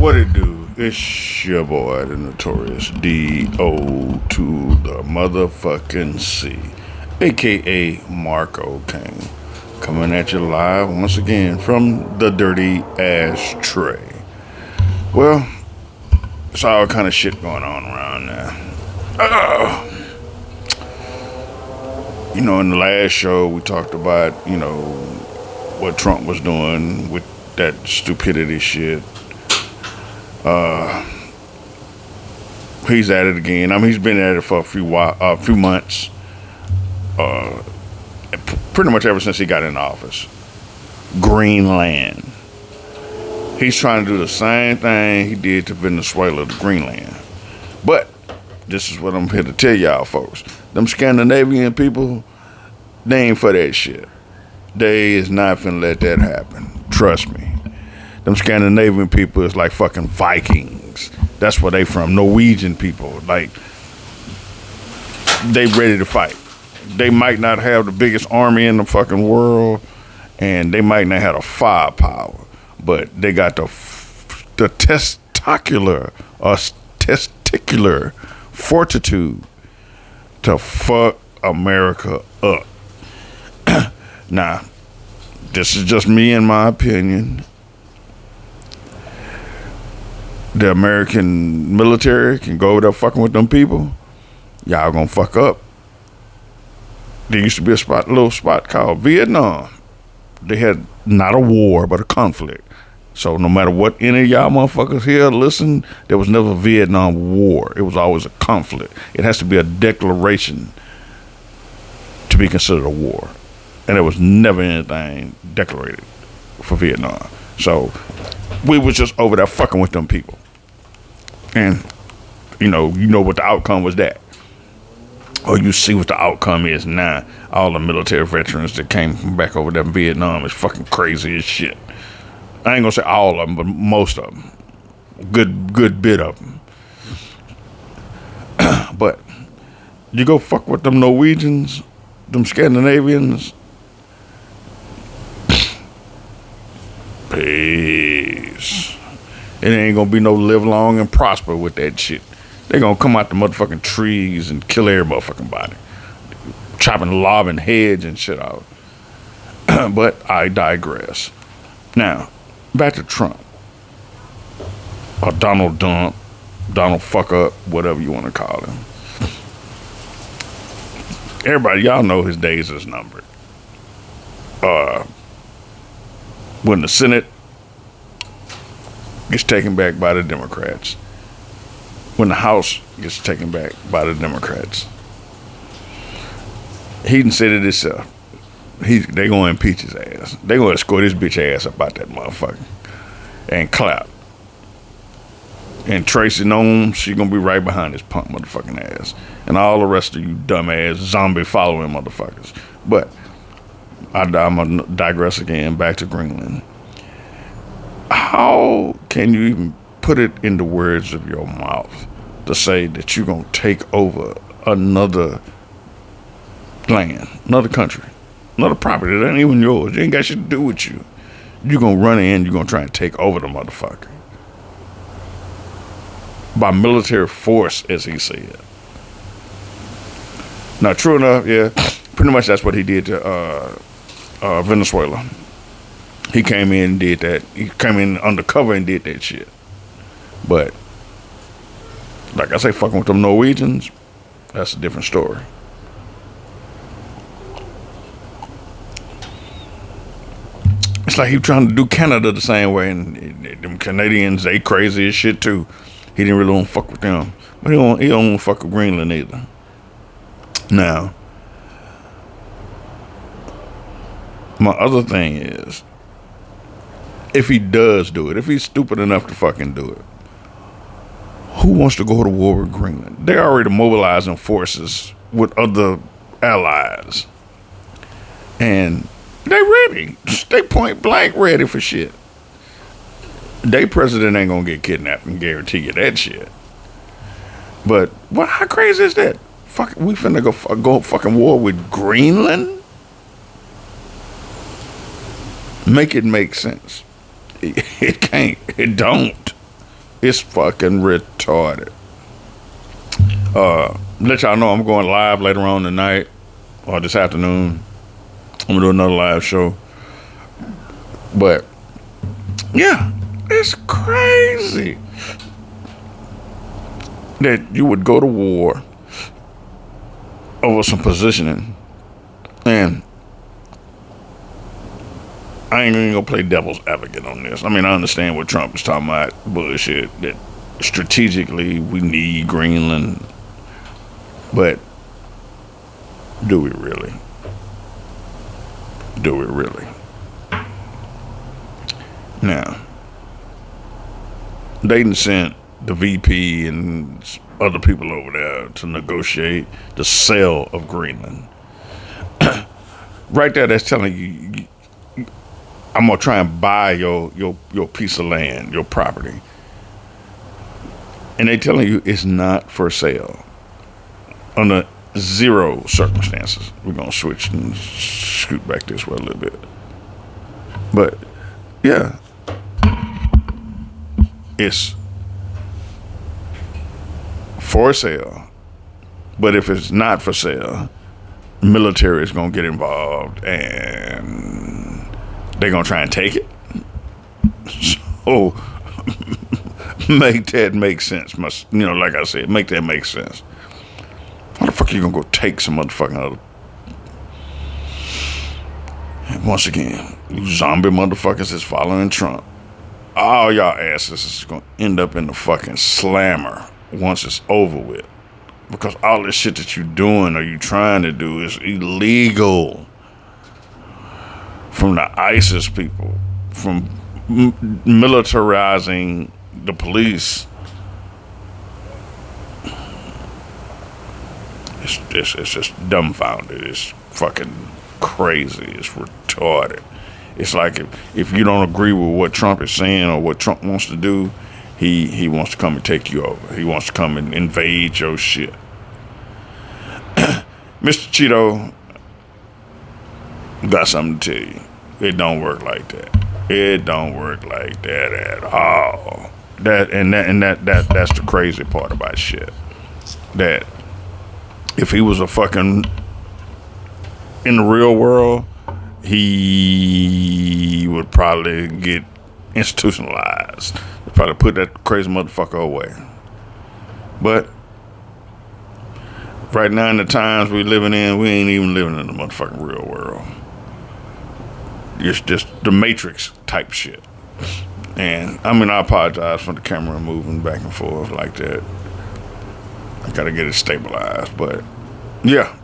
What it do? It's your boy, the notorious D.O. to the motherfucking C, aka Marco King, coming at you live once again from the dirty ashtray. Well, it's all kind of shit going on around now. In the last show we talked about, what Trump was doing with that stupidity shit. He's at it again. I mean, he's been at it for a few months, pretty much ever since he got in office. Greenland. He's trying to do the same thing he did to Venezuela to Greenland. But this is what I'm here to tell y'all, folks. Them Scandinavian people, they ain't for that shit. They is not finna let that happen. Trust me. Them Scandinavian people is like fucking Vikings. That's where they from. Norwegian people. Like, they ready to fight. They might not have the biggest army in the fucking world, and they might not have the firepower, but they got the testicular fortitude to fuck America up. Now, this is just me in my opinion. The American military can go over there fucking with them people. Y'all gonna fuck up. There used to be a little spot called Vietnam. They had not a war, but a conflict. So no matter what any of y'all motherfuckers here listen, there was never a Vietnam War. It was always a conflict. It has to be a declaration to be considered a war. And there was never anything declared for Vietnam. So we was just over there fucking with them people. And you know what the outcome was that. Or you see what the outcome is now. All the military veterans that came from back over there in Vietnam is fucking crazy as shit. I ain't gonna say all of them, but most of them. Good bit of them. But you go fuck with them Norwegians, them Scandinavians. Peace. It ain't gonna be no live long and prosper with that shit. They gonna come out the motherfucking trees and kill every motherfucking body. Chopping, lobbing heads and shit out. But I digress. Now, back to Trump. Or Donald Dump. Donald fuck up, whatever you want to call him. Everybody, y'all know his days is numbered. When the Senate gets taken back by the Democrats. When the House gets taken back by the Democrats. He done said it himself. They gonna impeach his ass. They gonna escort his bitch ass up out that motherfucker. And clap. And Tracy Noam, she gonna be right behind his punk motherfucking ass. And all the rest of you dumbass zombie following motherfuckers. But I'm gonna digress again back to Greenland. How can you even put it in the words of your mouth to say that you're gonna take over another land, another country, another property that ain't even yours? It ain't got shit to do with you. You're gonna run in, you're gonna try and take over the motherfucker by military force, as he said. Now, true enough, yeah, pretty much that's what he did to Venezuela. He came in and did that. He came in undercover and did that shit. But, like I say, fucking with them Norwegians, that's a different story. It's like he was trying to do Canada the same way, and them Canadians, they crazy as shit too. He didn't really want to fuck with them. But he don't want to fuck with Greenland either. Now, my other thing is, if he does do it, if he's stupid enough to fucking do it, who wants to go to war with Greenland? They're already mobilizing forces with other allies. And they ready. They point blank ready for shit. They president ain't gonna get kidnapped and guarantee you that shit. But how crazy is that? Fuck, we finna go fucking war with Greenland? Make it make sense. It can't. It don't. It's fucking retarded. Let y'all know I'm going live later on tonight or this afternoon. I'm gonna do another live show. But yeah, it's crazy that you would go to war over some positioning. And I ain't even gonna play devil's advocate on this. I mean, I understand what Trump is talking about, bullshit, that strategically we need Greenland. But do we really? Do we really? Now, they done sent the VP and other people over there to negotiate the sale of Greenland. Right there, that's telling you, I'm gonna try and buy your piece of land, your property. And they telling you it's not for sale. Under zero circumstances. We're gonna switch and scoot back this way a little bit. But yeah, it's for sale. But if it's not for sale, military is gonna get involved and they're gonna try and take it. So make that make sense. Like I said, make that make sense. How the fuck are you gonna go take some motherfucking other? And once again, you zombie motherfuckers is following Trump. All y'all asses is gonna end up in the fucking slammer once it's over with. Because all this shit that you doing or you trying to do is illegal. From the ISIS people, from militarizing the police. It's just dumbfounded. It's fucking crazy. It's retarded. It's like if you don't agree with what Trump is saying or what Trump wants to do, he wants to come and take you over. He wants to come and invade your shit. Mr. Cheeto, got something to tell you. It don't work like that. It don't work like that at all. That's the crazy part about shit. That if he was a fucking in the real world, he would probably get institutionalized. They'd probably put that crazy motherfucker away. But right now in the times we living in, we ain't even living in the motherfucking real world. It's just the Matrix type shit. And I mean, I apologize for the camera moving back and forth like that. I gotta get it stabilized, but yeah.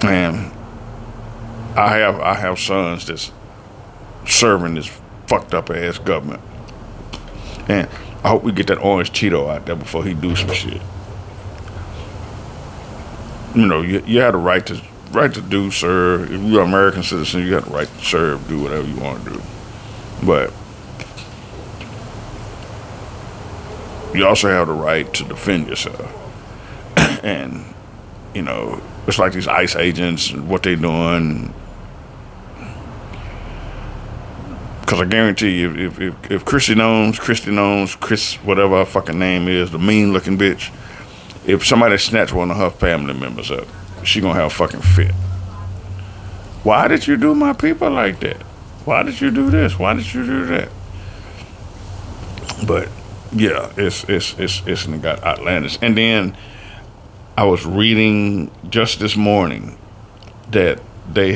And I have sons that's serving this fucked up ass government. And I hope we get that orange Cheeto out there before he do some shit. You know, you have the right to do, serve. If you're an American citizen, you got the right to serve, do whatever you want to do. But you also have the right to defend yourself. And, you know, it's like these ICE agents and what they doing. Because I guarantee you, if Christy knows, Chris, whatever her fucking name is, the mean looking bitch, if somebody snatched one of her family members up, she gonna have a fucking fit. Why did you do my people like that? Why did you do this? Why did you do that? But yeah, it's got outlandish. And then I was reading just this morning that they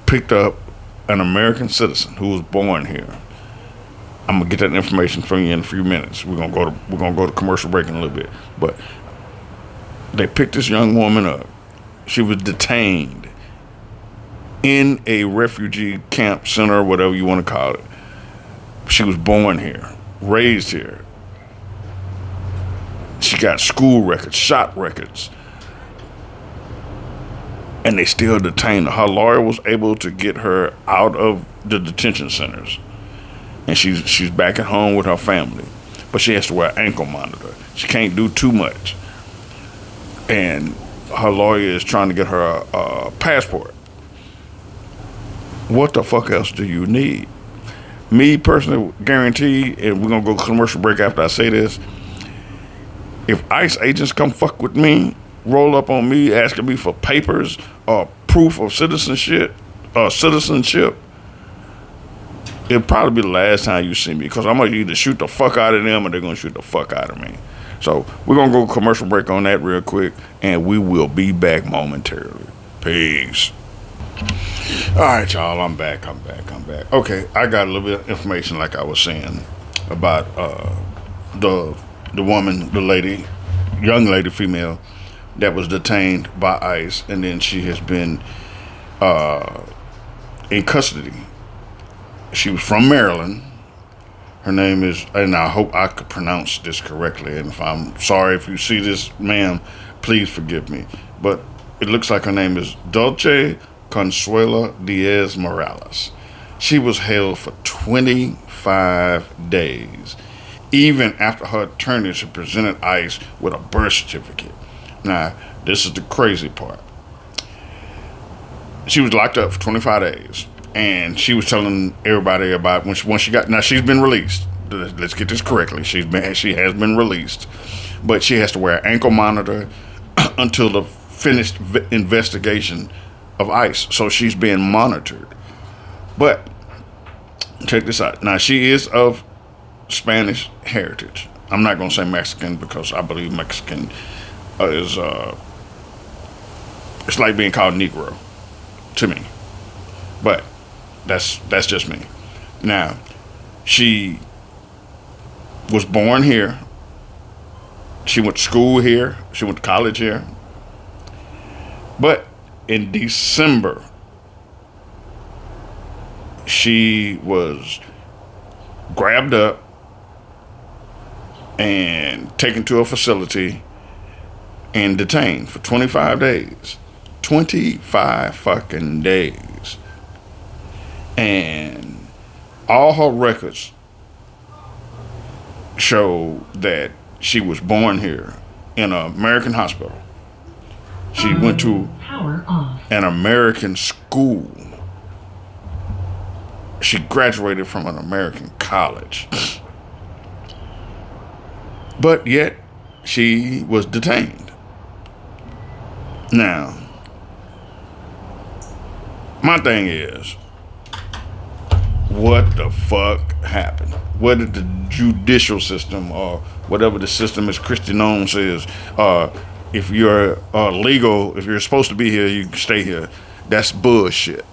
picked up an American citizen who was born here. I'm gonna get that information from you in a few minutes. We're gonna go to commercial break in a little bit. But they picked this young woman up. She was detained in a refugee camp center, whatever you want to call it. She was born here, raised here. She got school records, shot records. And they still detained her. Her lawyer was able to get her out of the detention centers. And she's back at home with her family. But she has to wear an ankle monitor. She can't do too much. And her lawyer is trying to get her a passport. What the fuck else do you need? Me personally, guarantee, and we're gonna go commercial break after I say this. If ICE agents come fuck with me, roll up on me, asking me for papers or proof of citizenship, it'll probably be the last time you see me because I'm gonna either shoot the fuck out of them or they're gonna shoot the fuck out of me. So we're gonna go commercial break on that real quick, and we will be back momentarily. Peace. All right, y'all. I'm back. Okay, I got a little bit of information, like I was saying, about the woman, the lady, young lady, female, that was detained by ICE, and then she has been in custody. She was from Maryland. Her name is, and I hope I could pronounce this correctly. And if I'm sorry if you see this, ma'am, please forgive me. But it looks like her name is Dulce Consuela Diaz Morales. She was held for 25 days, even after her attorneys had presented ICE with a birth certificate. Now, this is the crazy part. She was locked up for 25 days, and she was telling everybody about when she got. Now she's been released. Let's get this correctly. She has been released, but she has to wear an ankle monitor until the finished investigation of ICE. So she's being monitored. But check this out. Now she is of Spanish heritage. I'm not going to say Mexican because I believe Mexican is it's like being called Negro to me. But that's just me. Now, she was born here. She went to school here. She went to college here. But in December, she was grabbed up and taken to a facility and detained for 25 days. 25 fucking days. And all her records show that she was born here in an American hospital. She went to an American school. She graduated from an American college. But yet, she was detained. Now, my thing is, what the fuck happened? What did the judicial system, or whatever the system is Christian Nome says, if you're legal, if you're supposed to be here, you can stay here. That's bullshit.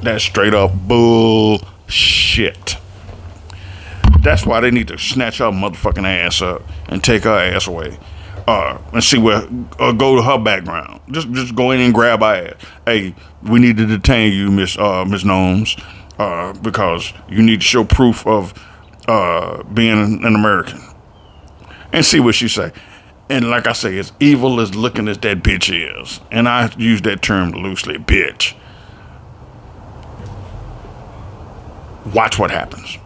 That's straight up bullshit. That's why they need to snatch her motherfucking ass up and take her ass away. And see where, go to her background. Just go in and grab her ass. Hey, we need to detain you, Miss Gnomes, because you need to show proof of being an American. And see what she say. And like I say, as evil as looking as that bitch is, and I use that term loosely, bitch. Watch what happens.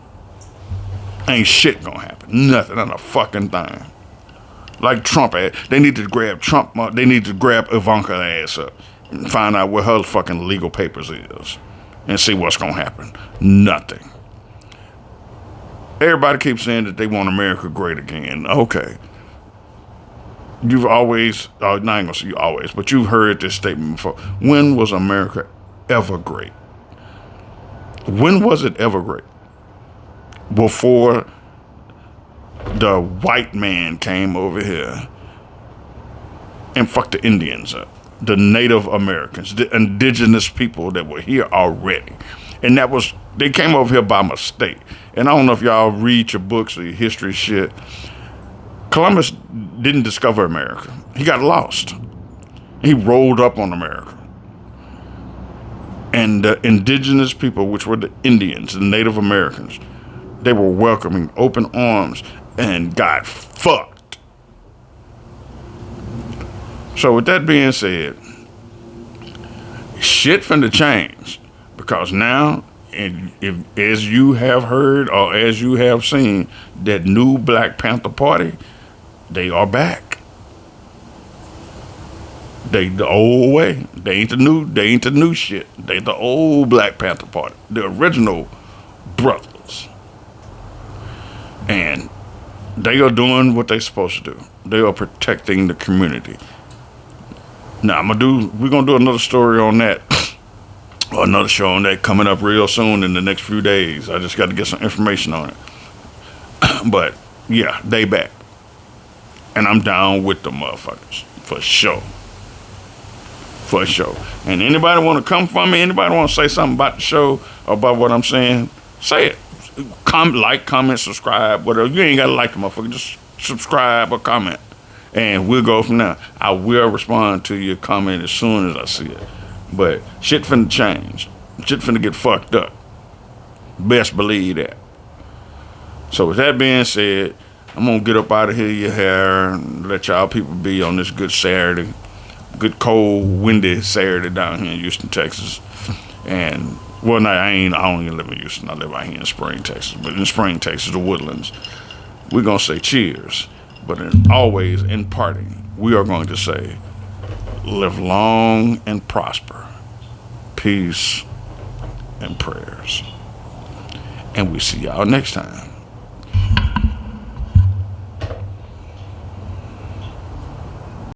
Ain't shit gonna happen. Nothing, not a fucking thing. Like Trump, they need to grab Trump. They need to grab Ivanka's ass up and find out where her fucking legal papers is, and see what's gonna happen. Nothing. Everybody keeps saying that they want America great again. Okay. You've always, not ain't gonna say you always, but you've heard this statement before. When was America ever great? When was it ever great? Before the white man came over here and fucked the Indians up, the Native Americans, the indigenous people that were here already. And they came over here by mistake. And I don't know if y'all read your books or your history shit. Columbus didn't discover America. He got lost. He rolled up on America. And the indigenous people, which were the Indians, the Native Americans, they were welcoming open arms and got fucked. So with that being said, shit finna change. Because now, if as you have heard or as you have seen, that new Black Panther Party, they are back. They the old way. They ain't the new. They ain't the new shit. They the old Black Panther Party, the original brothers, and they are doing what they supposed to do. They are protecting the community. Now we're gonna do another story on that, or another show on that coming up real soon in the next few days. I just got to get some information on it. But yeah, they back, and I'm down with the motherfuckers for sure. For sure. And anybody want to come for me? Anybody want to say something about the show or about what I'm saying? Say it. Comment, subscribe, whatever. You ain't got to like the motherfucker. Just subscribe or comment. And we'll go from there. I will respond to your comment as soon as I see it. But shit finna change. Shit finna get fucked up. Best believe that. So with that being said, I'm going to get up out of here, your hair, and let y'all people be on this good Saturday. Good, cold, windy Saturday down here in Houston, Texas. And, well, no, I don't even live in Houston. I live out here in Spring, Texas. But in Spring, Texas, the Woodlands, we're going to say cheers. But always in parting, we are going to say, live long and prosper. Peace and prayers. And we see y'all next time.